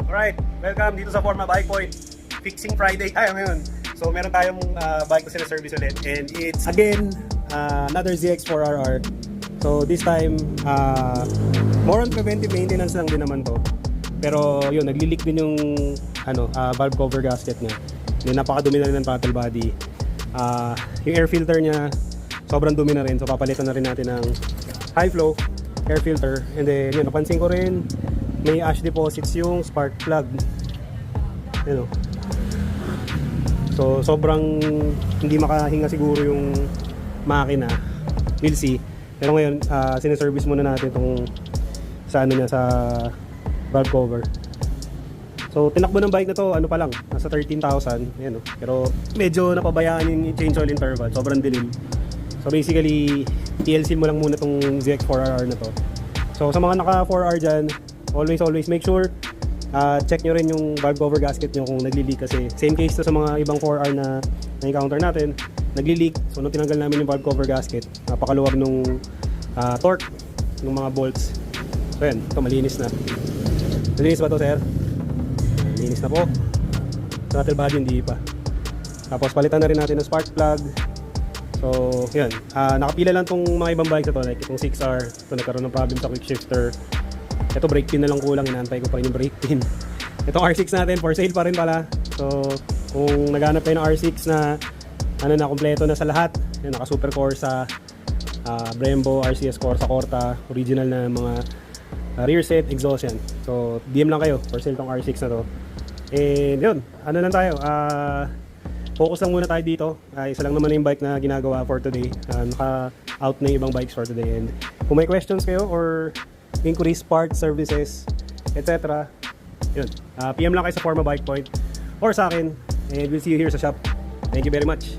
Alright, welcome dito sa Forma Bike Point. Fixing Friday tayo ngayon. So meron tayong bike na sila-service ulit. And it's again, another ZX4RR. So this time, more on preventive maintenance lang din naman to. Pero yun, nagli-leak din yung valve cover gasket niya. Yung napakadumi na rin ng throttle body. Yung air filter niya, sobrang dumi na rin. So papalitan na rin natin ng high flow air filter. And then yun, napansin ko rin, may ash deposits yung spark plug. You know. So sobrang hindi makahinga siguro yung makina. We'll see. Pero ngayon, sine-service muna natin itong sa ano niya, sa valve cover. So tinakbo ng bike na to, ano pa lang, nasa 13,000. Ayan, no? Pero medyo napabayaan yung change oil interval, sobrang dilim. So basically, TLC mo lang muna itong ZX4RR na to. So sa mga naka 4R dyan, always make sure check nyo rin yung valve cover gasket nyo kung nagli-leak, kasi same case to sa mga ibang 4R na na-encounter natin, nagli-leak. So nung tinanggal namin yung valve cover gasket, napakaluwag nung torque ng mga bolts. So yan, ito malinis na. Malinis ba to, sir? Malinis na po. Throttle body hindi pa. Tapos palitan na rin natin ng spark plug. So yan, nakapila lang tong mga ibang bikes na to, like itong 6R. Ito nagkaroon ng problem sa quick shifter. Ito brake pin na lang kulang, inaantay ko pa rin yung brake pin. Itong R6 natin, for sale pa rin pala. So kung naghanap kayo ng R6 na na kompleto na sa lahat, yung naka Super Corsa, Brembo, RCS Corsa Corta, original na mga rear set, exhaust yan. So DM lang kayo, for sale tong R6 na to. And yun, ano lang tayo, focus lang muna tayo dito. Isa lang naman yung bike na ginagawa for today. Naka-out na yung ibang bikes for today. And kung may questions kayo or inquiries, parts, services, etc. Yun, PM lang kayo sa Forma Bike Point or sa akin. And we'll see you here sa shop. Thank you very much.